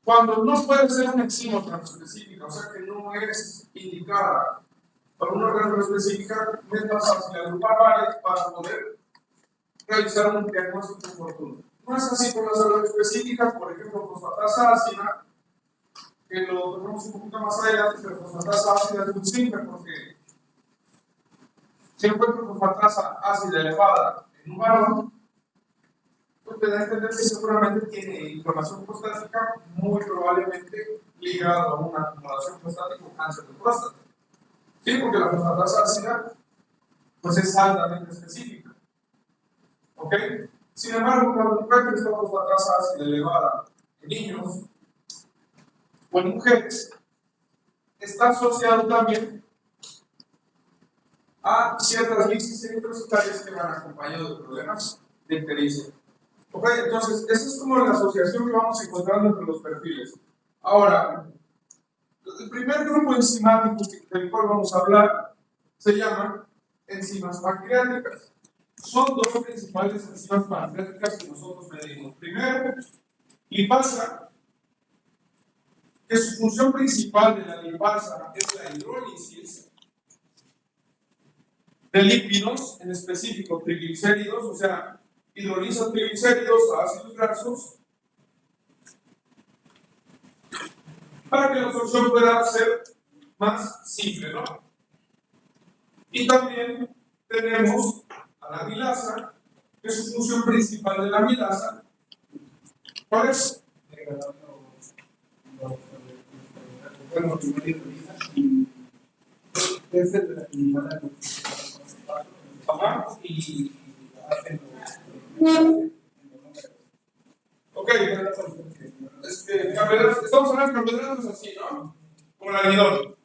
Cuando no puede ser una enzima transespecífica, o sea que no es indicada para una órgano específica, es más fácil agrupar varias para poder realizar un diagnóstico oportuno. No es así con las órganos específicas, por ejemplo, fosfatasa ácida, que lo tenemos un poquito más adelante, pero fosfatasa ácida es muy simple porque si encuentro fosfatasa ácida elevada en un varón, pues te da a entender que seguramente tiene inflamación prostática, muy probablemente ligado a una acumulación prostática o cáncer de próstata. Sí, porque la fosfatasa ácida pues es altamente específica. ¿Ok? Sin embargo, cuando encuentres esta fosfatasa ácida elevada en niños o en mujeres, está asociado también a ciertas lisis intracelulares que van acompañados de problemas de ictericia. Ok, entonces, esa es como la asociación que vamos encontrando entre los perfiles. Ahora, el primer grupo enzimático del cual vamos a hablar se llama enzimas pancreáticas. Son dos principales enzimas pancreáticas que nosotros medimos. Primero, lipasa, que su función principal de la lipasa es la hidrólisis de lípidos, en específico triglicéridos, o sea, hidroliza triglicéridos a ácidos grasos para que la absorción pueda ser más simple, ¿no? Y también tenemos a la amilasa, que su función principal de la amilasa, ¿cuál es? Bueno, es y ok, estamos hablando de carbohidratos así, ¿no? Como el almidón.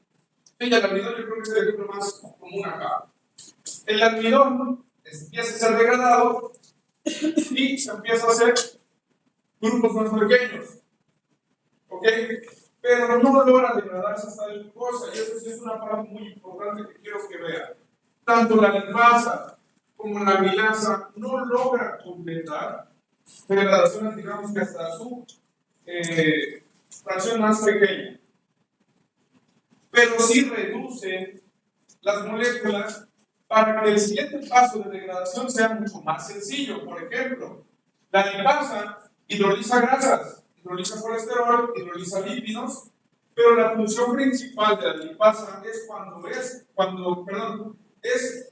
Sí, el almidón yo creo que es el ejemplo más común acá. El almidón empieza a ser degradado y se empieza a hacer grupos más pequeños. ¿Ok? Pero no logra degradarse hasta la glucosa, y eso sí es una parte muy importante que quiero que vean. Tanto la lipasa como la amilasa no logran completar degradaciones, digamos que hasta su fracción más pequeña. Pero sí reducen las moléculas para que el siguiente paso de degradación sea mucho más sencillo. Por ejemplo, la lipasa hidroliza grasas, hidroliza colesterol, hidroliza lípidos, pero la función principal de la lipasa es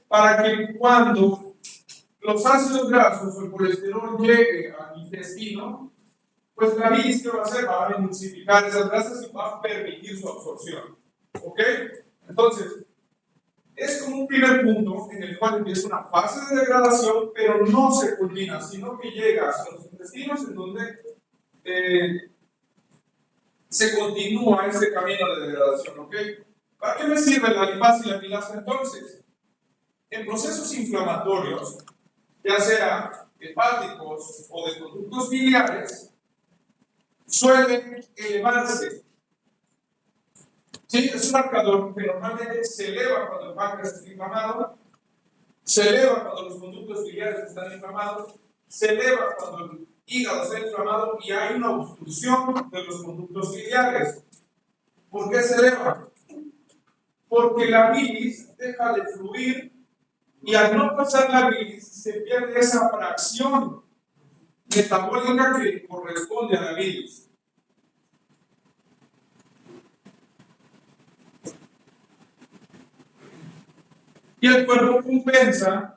para que cuando los ácidos grasos o el colesterol llegue al intestino, pues la bilis que va a hacer va a emulsificar esas grasas y va a permitir su absorción. ¿Ok? Entonces, es como un primer punto en el cual empieza una fase de degradación, pero no se culmina, sino que llega hasta los intestinos en donde se continúa este camino de degradación. ¿Ok? ¿Para qué me sirve la lipasa y la amilasa entonces? En procesos inflamatorios, ya sea hepáticos o de conductos biliares, suelen elevarse. Sí, es un marcador que normalmente se eleva cuando el páncreas está inflamado, se eleva cuando los conductos biliares están inflamados, se eleva cuando el hígado está inflamado y hay una obstrucción de los conductos biliares. ¿Por qué se eleva? Porque la bilis deja de fluir y al no pasar la bilis se pierde esa fracción metabólica que corresponde a la bilis. Y el cuerpo compensa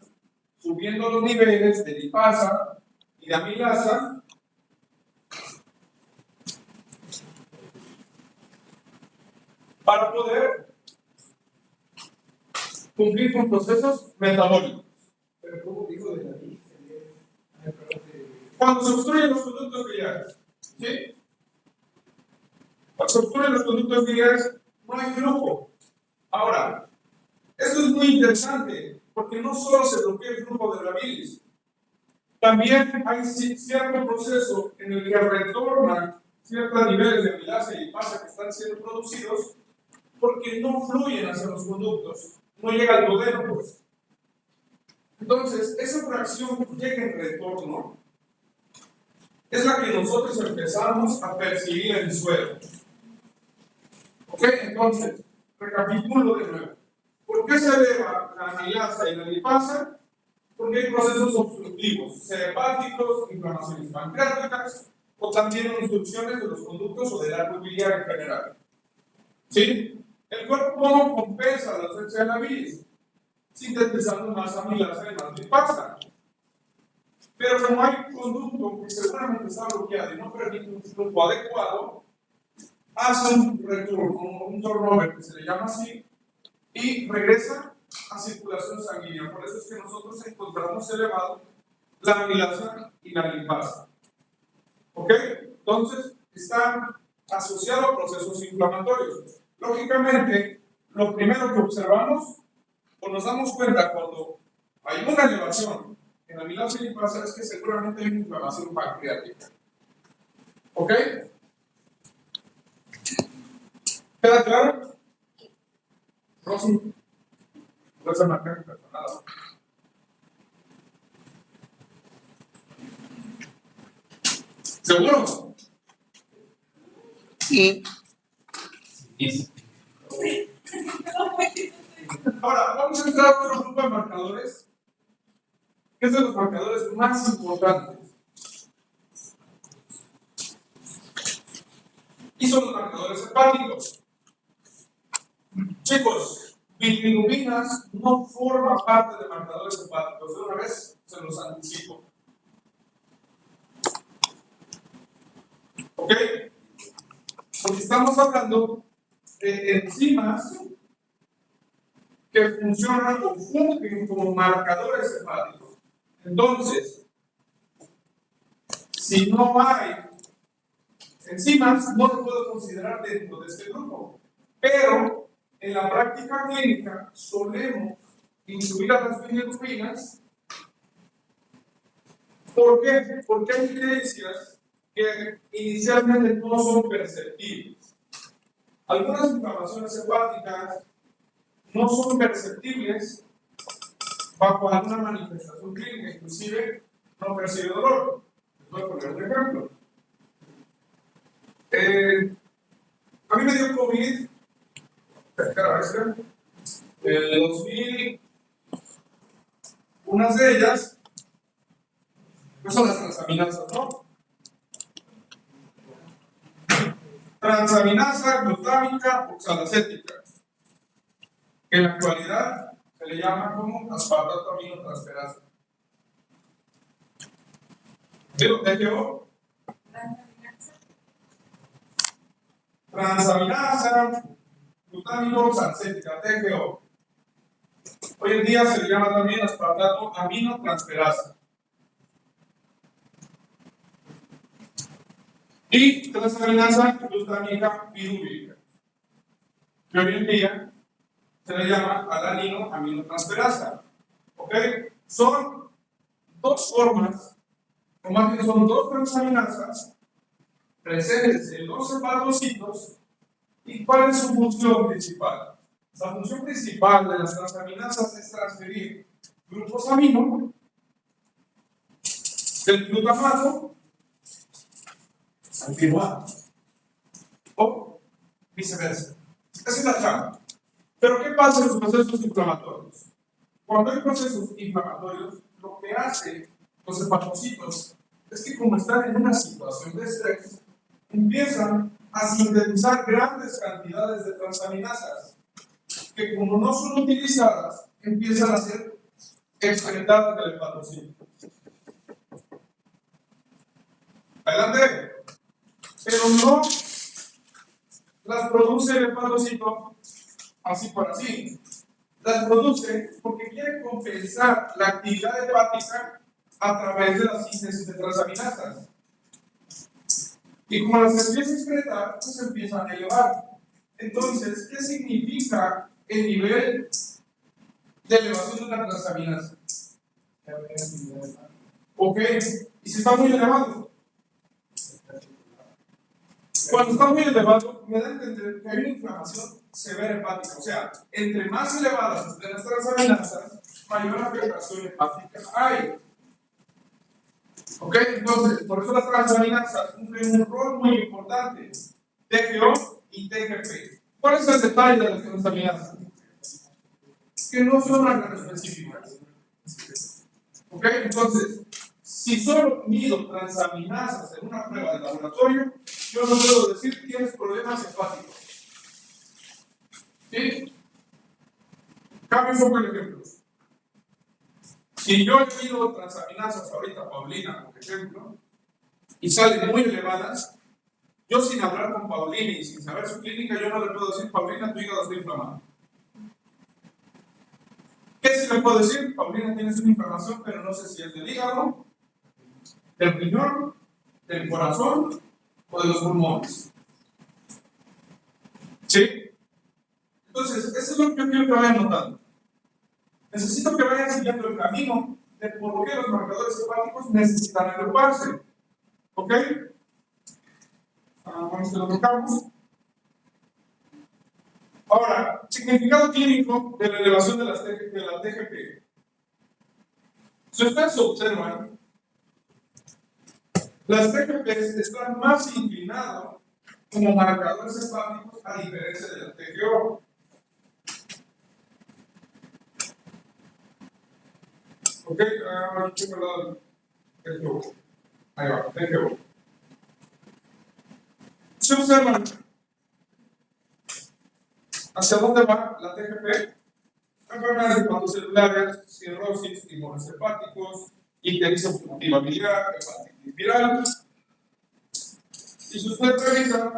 subiendo los niveles de lipasa y de amilasa para poder cumplir con procesos metabólicos. Pero ¿cómo dijo de la bilis? Cuando se obstruyen los conductos biliares, ¿sí? Cuando se obstruyen los conductos biliares, no hay flujo. Ahora, esto es muy interesante, porque no solo se bloquea el flujo de la bilis, también hay cierto proceso en el que retornan ciertos niveles de amilasa y lipasa que están siendo producidos porque no fluyen hacia los conductos, no llega al duodeno, pues. Entonces, esa fracción que llega en retorno es la que nosotros empezamos a percibir en el suelo. ¿Ok? Entonces, recapitulo de nuevo. ¿Por qué se eleva la amilasa y la lipasa? Porque hay procesos obstructivos, hepáticos, inflamaciones pancreáticas o también obstrucciones de los conductos o del árbol biliar en general. ¿Sí? El cuerpo ¿cómo compensa la ausencia de la bilis? Sintetizando más amilasa y más lipasa. Pero como hay un conducto que seguramente está bloqueado y no permite un flujo adecuado, hace un retorno, un turnover que se le llama así, y regresa a circulación sanguínea. Por eso es que nosotros encontramos elevado la amilasa y la lipasa. ¿Ok? Entonces, está asociado a procesos inflamatorios. Lógicamente, lo primero que observamos o nos damos cuenta cuando hay una elevación en la amilasa y lipasa es que seguramente hay una inflamación pancreática. ¿Ok? ¿Queda claro? Rosy, vas a marcar nada. ¿Seguro? Sí. Ahora, vamos a entrar a otro grupo de marcadores, que es de los marcadores más importantes. Y son los marcadores hepáticos. Chicos, bilirrubinas no forma parte de marcadores hepáticos. De una vez se los anticipo. ¿Ok? Porque estamos hablando de enzimas que funcionan o fungen como marcadores hepáticos. Entonces, si no hay enzimas, no lo puedo considerar dentro de este grupo. Pero en la práctica clínica solemos incluir a las bilirrubinas. ¿Por qué? Porque hay evidencias que inicialmente no son perceptibles. Algunas inflamaciones hepáticas no son perceptibles bajo alguna manifestación clínica, inclusive no percibe dolor. Les voy a poner un ejemplo. A mí me dio COVID, el 2000, unas de ellas, pues son las transaminasas, ¿no? Transaminasa glutámica oxalacética, que en la actualidad se le llama como aspartato aminotransferasa. ¿Pero TGO? Transaminasa glutámica oxalacética, TGO. Hoy en día se le llama también aspartato aminotransferasa. Y transaminasa glutámica pirúvica, que hoy en día se le llama alanino aminotransferasa. ¿Ok? Son dos formas, o más bien son dos transaminasas presentes en los hepatocitos. ¿Y cuál es su función principal? La función principal de las transaminasas es transferir grupos amino del glutamato al piruvato o viceversa. Esa es la chamba. Pero ¿qué pasa en los procesos inflamatorios? Cuando hay procesos inflamatorios, lo que hacen los hepatocitos es que, como están en una situación de estrés, empiezan a sintetizar grandes cantidades de transaminasas que, como no son utilizadas, empiezan a ser excretadas del hepatocito. Adelante. Pero no las produce el hepatocito así por así. Las produce porque quiere compensar la actividad hepática a través de la síntesis de transaminasas. Y como las empieza a excretar, pues se empiezan a elevar. Entonces, ¿qué significa el nivel de elevación de una transaminasa? Ok, y si está muy elevado. Cuando está muy elevado, me da a entender que hay una inflamación severa hepática. O sea, entre más elevadas estén las transaminasas, mayor afectación hepática hay. ¿Ok? Entonces, por eso las transaminasas cumplen un rol muy importante. TGO y TGP. ¿Cuál es el detalle de las transaminasas? Que no son específicas. ¿Ok? Entonces, si solo mido transaminasas en una prueba de laboratorio, yo no puedo decir que tienes problemas hepáticos. ¿Sí? Cambio un poco el ejemplo. Si yo mido transaminasas ahorita, Paulina, por ejemplo, y salen muy elevadas, yo sin hablar con Paulina y sin saber su clínica, yo no le puedo decir, Paulina, tu hígado está inflamado. ¿Qué sí le puedo decir? Paulina, tienes una inflamación, pero no sé si es del hígado, del riñón, del corazón o de los pulmones. ¿Sí? Entonces, eso es lo que yo quiero que vayan notando. Necesito que vayan siguiendo el camino de por qué los marcadores hepáticos necesitan agruparse. ¿Ok? Vamos a lo tocamos. Ahora, significado clínico de la elevación de la TGP. Si ustedes observan, las TGPs están más inclinadas como marcadores hepáticos a diferencia de la TGO. ¿Ok? TGO. Ahí va, TGO. Si observan, ¿hacia dónde va la TGP? Enfermedades hepatocelulares, cirrosis, tumores hepáticos, ictericia obstructiva biliar, hepatitis viral. Y si usted revisa,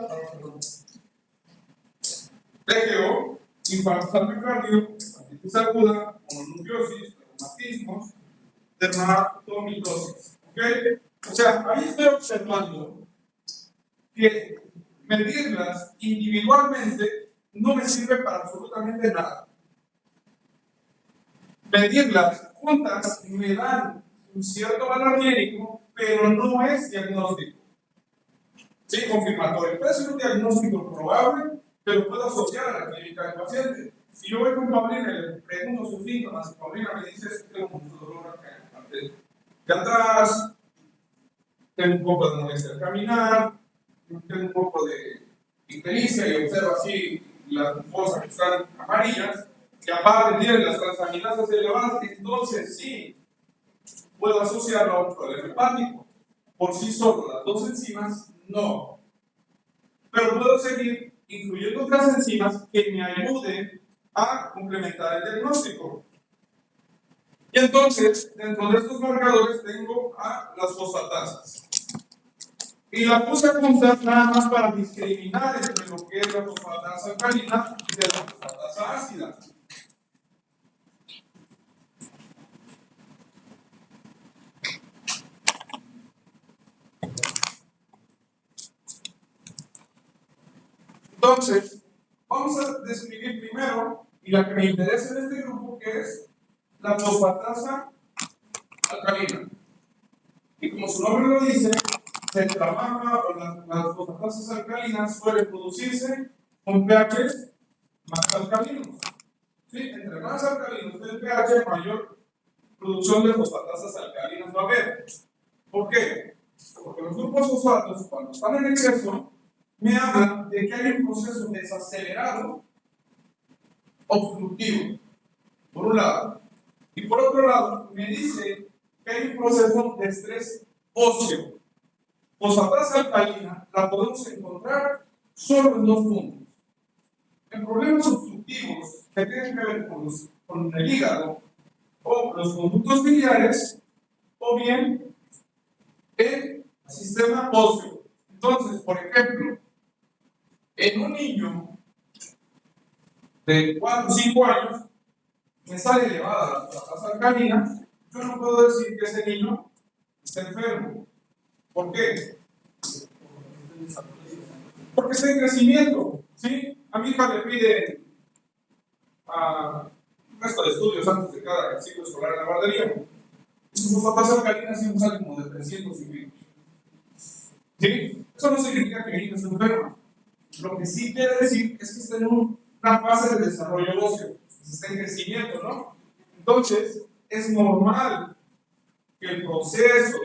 TGO, infartos al miocardio, hepatitis aguda, mononucleosis, reumatismos, dermatomitosis. ¿Ok? O sea, ahí estoy observando que medirlas individualmente no me sirve para absolutamente nada. Medirlas juntas me dan un cierto valor clínico, pero no es diagnóstico. Sí, confirmatorio. Puede ser un diagnóstico probable, pero puedo asociar a la clínica del paciente. Si yo voy con Paulina y le pregunto sus síntomas, y Paulina me dice que tengo mucho dolor acá en la parte de atrás, tengo un poco de molestia al caminar, tengo un poco de ictericia y observo así las cosas que están amarillas, que aparte tienen las transaminasas elevadas, entonces sí puedo asociarlo a un problema hepático. Por sí solo, las dos enzimas, no. Pero puedo seguir incluyendo otras enzimas que me ayuden a complementar el diagnóstico. Y entonces, dentro de estos marcadores tengo a las fosfatasas. Y la puse juntas nada más para discriminar entre lo que es la fosfatasa alcalina y de la fosfatasa ácida. Entonces, vamos a describir primero, y la que me interesa en este grupo, que es la fosfatasa alcalina. Y como su nombre lo dice, se trabaja, o las fosfatasas alcalinas suelen producirse con pHs más alcalinos. ¿Sí? Entre más alcalinos esté el pH, mayor producción de fosfatasas alcalinas va a haber. ¿Por qué? Porque los grupos fosfatos, cuando están en exceso, me hablan de que hay un proceso desacelerado obstructivo, por un lado. Y por otro lado, me dice que hay un proceso de estrés óseo. Fosfatasa alcalina la podemos encontrar solo en dos puntos. En problemas obstructivos que tienen que ver con el hígado o los conductos biliares, o bien el sistema óseo. Entonces, por ejemplo, en un niño de 4 o 5 años me sale elevada la fosfatasa alcalina, yo no puedo decir que ese niño está enfermo. ¿Por qué? Porque está en crecimiento. ¿Sí? A mi hija le piden un resto de estudios antes de cada ciclo escolar en la guardería. Su fosfatasa alcalina siempre sale como de 300 y ¿sí? Eso no significa que el niño esté enfermo. Lo que sí quiere decir es que está en una fase de desarrollo óseo, está en crecimiento, ¿no? Entonces, es normal que el proceso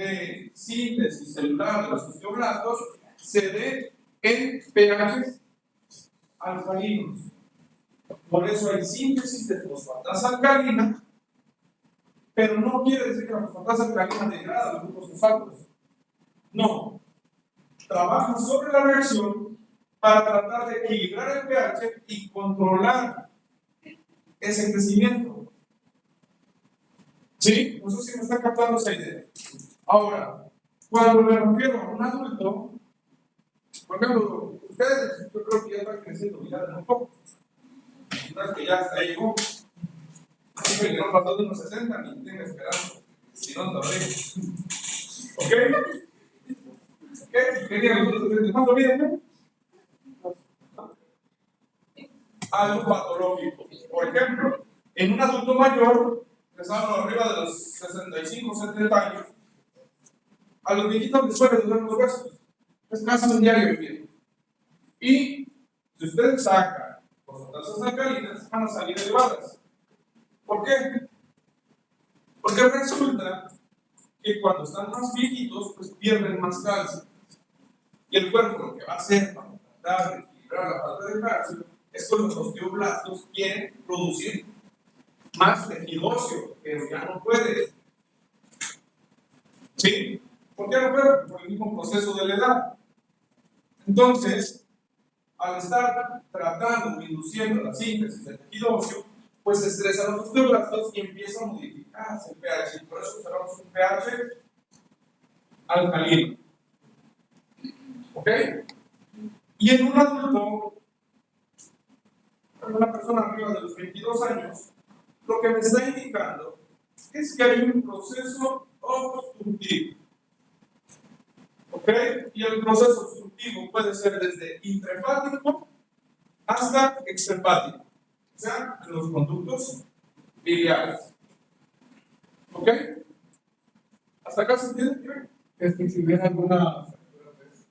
de síntesis celular de los osteoblastos se dé en pH alcalinos. Por eso hay síntesis de fosfatasa alcalina, pero no quiere decir que la fosfatasa alcalina degrada los grupos fosfatos. No. Trabaja sobre la reacción para tratar de equilibrar el pH y controlar ese crecimiento. ¿Sí? No sé si me está captando esa idea. Ahora, cuando me refiero a un adulto, por ejemplo, ustedes, yo creo que ya están creciendo ya un poco. Quizás que ya hasta ahí llegó. Así que no pasó de unos 60 ni tenga esperanza. Si no, todavía. ¿Ok? ¿Qué? ¿Querían nosotros? ¿Cuánto miden? Algo patológico. Por ejemplo, en un adulto mayor, que estamos arriba de los 65 o 70 años, a los viejitos les suele doler los huesos. Es casi un diario vivir. Y si ustedes sacan fosfatasas alcalinas, van a salir elevadas. ¿Por qué? Porque resulta que cuando están más viejitos, pues pierden más calcio. Y el cuerpo lo que va a hacer para tratar de equilibrar la falta de calcio es que los osteoblastos quieren producir más tejido óseo, pero ya no puede. ¿Sí? ¿Por qué no puede? Por el mismo proceso de la edad. Entonces, al estar tratando, induciendo la síntesis del tejido óseo, pues se estresan los osteoblastos y empieza a modificarse el pH. Por eso usamos un pH alcalino. ¿Ok? Y en un adulto, en una persona arriba de los 22 años, lo que me está indicando es que hay un proceso obstructivo. ¿Ok? Y el proceso obstructivo puede ser desde intrahepático hasta extrahepático, o sea, en los conductos biliares. ¿Ok? ¿Hasta acá se entiende? Es que si hubiera alguna fractura, pues,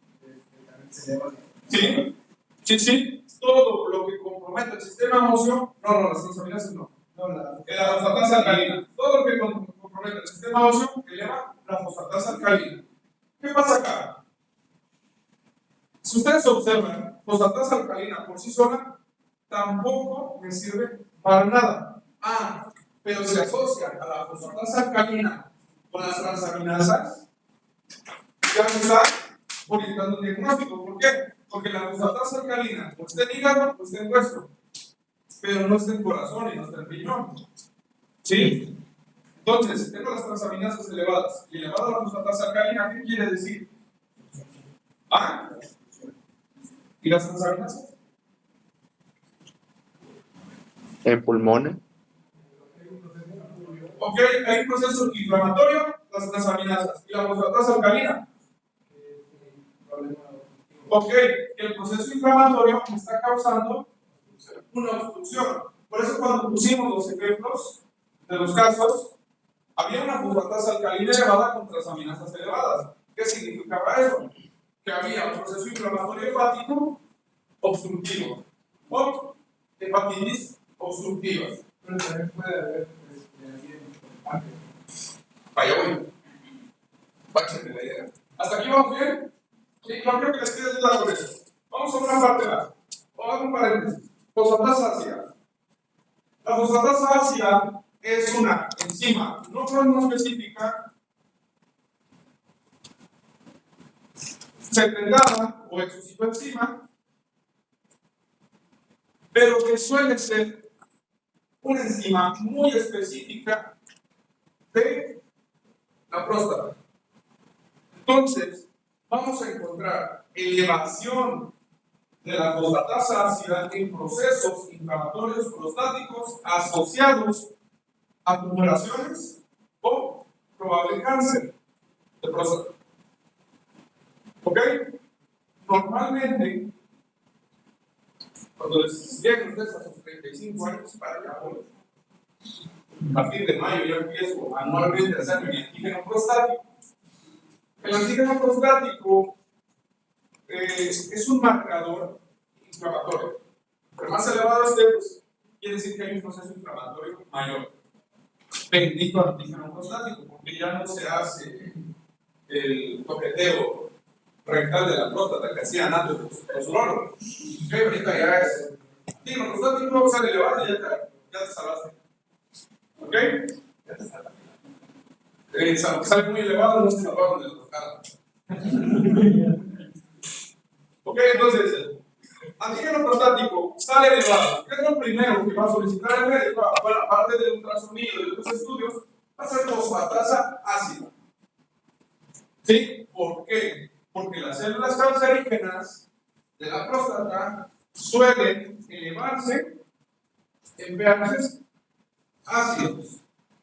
también se eleva. Sí, sí, sí. Todo lo que compromete el sistema óseo, no, las transaminasas no. No, la fosfatasa alcalina. Todo lo que compromete el sistema óseo eleva la fosfatasa alcalina. ¿Qué pasa acá? Si ustedes observan, fosfatasa alcalina por sí sola tampoco me sirve para nada. Ah, pero se asocia a la fosfatasa alcalina con las transaminasas, ya me está orientando un diagnóstico. ¿Por qué? Porque la fosfatasa alcalina o está en hígado o está en hueso, pero no está en corazón y no está en riñón. ¿Sí? Entonces, si tengo las transaminasas elevadas y elevada la fosfatasa alcalina, ¿qué quiere decir? ¿Ah? ¿Y las transaminasas? En pulmones. Ok, hay un proceso inflamatorio, las transaminasas. ¿Y la fosfatasa alcalina? Ok, el proceso inflamatorio me está causando una obstrucción. Por eso cuando pusimos los ejemplos de los casos, había una fosfatasa alcalina elevada con transaminasas elevadas. ¿Qué significaba eso? Que había un proceso inflamatorio hepático obstructivo o hepatitis obstructivas. Pero también puede haber Vaya, voy. Báchate la idea. ¿Hasta aquí vamos bien? Sí, no creo que les quede duda con eso. Vamos a una parte más. Vamos a un paréntesis. Fosfatasa ácida. La fosfatasa ácida es una enzima no específica secretada o exocitoenzima, pero que suele ser una enzima muy específica de la próstata. Entonces, vamos a encontrar elevación de la fosfatasa ácida en procesos inflamatorios prostáticos asociados a tumoraciones o probable cáncer de próstata. ¿Ok? Normalmente, cuando les lleguen ustedes a sus 35 años para allá, a partir de mayo yo empiezo anualmente a hacer mi antígeno prostático. El antígeno prostático es un marcador inflamatorio. Pero más elevado esté, pues, quiere decir que hay un proceso inflamatorio mayor. Bendito antígeno prostático, porque ya no se hace el toqueteo rectal de la próstata que hacían antes los urólogos. Ok, ahorita ya es. Sí, los prostáticos sale elevado y ya te salvaste. ¿Ok? Ya te salvaste. Sale muy elevado, no se salvaron de la tocada. Ok, entonces, antígeno prostático sale elevado. ¿Qué es lo primero que va a solicitar el médico? Bueno, aparte del ultrasonido y de otros estudios, va a ser fosfatasa ácida. ¿Sí? ¿Por qué? Porque las células cancerígenas de la próstata suelen elevarse en pHs ácidos.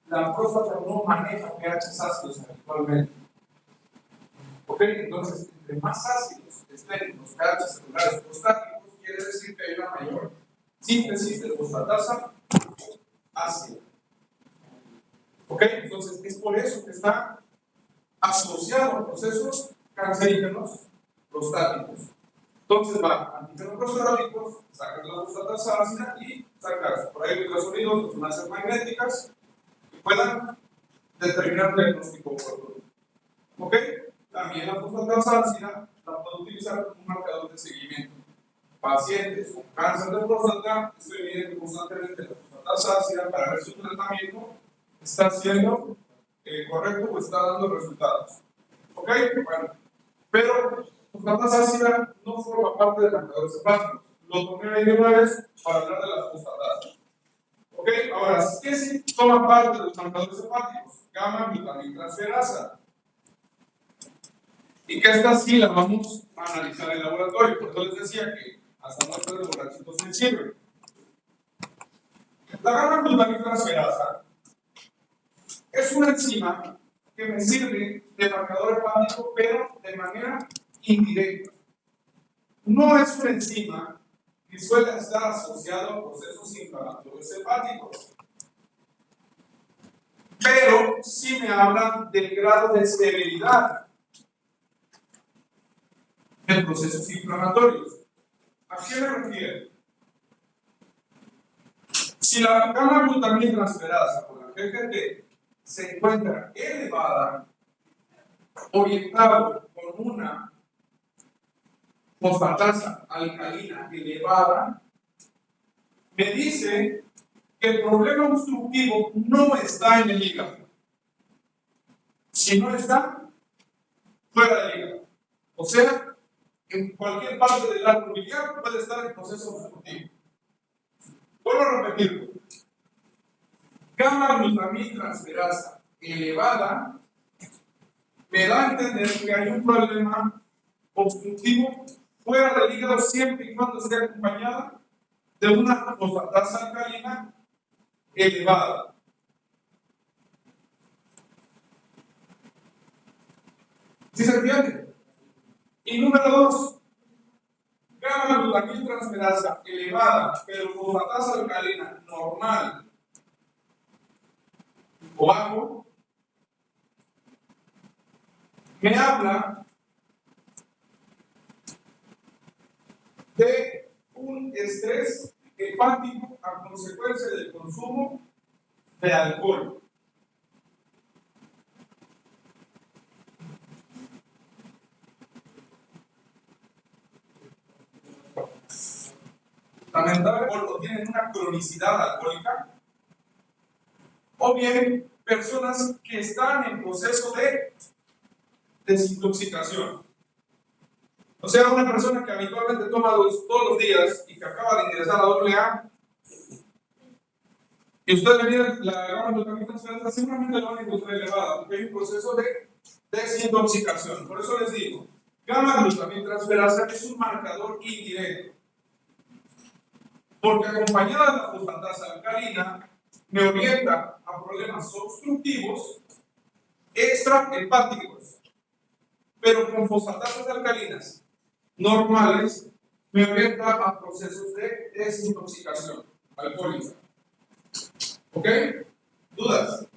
La próstata no maneja pHs ácidos habitualmente. ¿Ok? Entonces, entre más ácidos estén los pHs celulares prostáticos, quiere decir que hay una mayor síntesis de fosfatasa ácida. ¿Ok? Entonces, es por eso que está asociado a procesos cancerígenos prostáticos. Entonces va antígenos prostáticos, sacas la fosfatasa ácida y sacas por ahí ultrasonidos, resonancias magnéticas que puedan determinar el diagnóstico oportuno. ¿Ok? También la fosfatasa ácida la puedo utilizar como un marcador de seguimiento. Pacientes con cáncer de próstata, estoy midiendo constantemente la fosfatasa ácida para ver si su tratamiento está siendo correcto o está dando resultados. ¿Ok? Bueno, pero fosfatasa ácida no forma parte de marcadores hepáticos. Lo tomé ahí de una vez para hablar de las fosfatasas. ¿Ok? Ahora, ¿qué sí toma parte de los marcadores hepáticos? Gamma glutamitransferasa. Y que esta sí la vamos a analizar en el laboratorio. Por eso les decía que hasta muestras de borrachitos sí sirven. La gamma glutamitransferasa es una enzima que me sirve de marcador hepático, pero de manera indirecta. No es una enzima que suele estar asociada a procesos inflamatorios hepáticos, pero sí me hablan del grado de severidad de procesos inflamatorios. ¿A qué me refiero? Si la gamma glutamitransferasa con la GGT se encuentra elevada, orientado con una fosfatasa alcalina elevada, me dice que el problema obstructivo no está en el hígado, sino está fuera del hígado. O sea, en cualquier parte del árbol biliar puede estar en proceso obstructivo. Vuelvo a repetirlo. Gamma glutamitransferasa elevada me da a entender que hay un problema obstructivo fuera del hígado siempre y cuando esté acompañada de una fosfatasa alcalina elevada. ¿Sí se entiende? Y número 2, gamma glutamitransferasa elevada, pero fosfatasa alcalina normal o bajo, me habla de un estrés hepático a consecuencia del consumo de alcohol. Lamentablemente o tienen una cronicidad alcohólica, o bien personas que están en proceso de desintoxicación. O sea, una persona que habitualmente toma todos los días y que acaba de ingresar a AA, y ustedes le miran la gamma glutamitransferasa, seguramente lo van a encontrar elevada, porque hay un proceso de desintoxicación. Por eso les digo, gamma glutamitransferasa es un marcador indirecto, porque acompañada de la fosfatasa alcalina me orienta a problemas obstructivos extrahepáticos, pero con fosfatasas alcalinas normales me orienta a procesos de desintoxicación alcohólica. ¿Ok? ¿Dudas?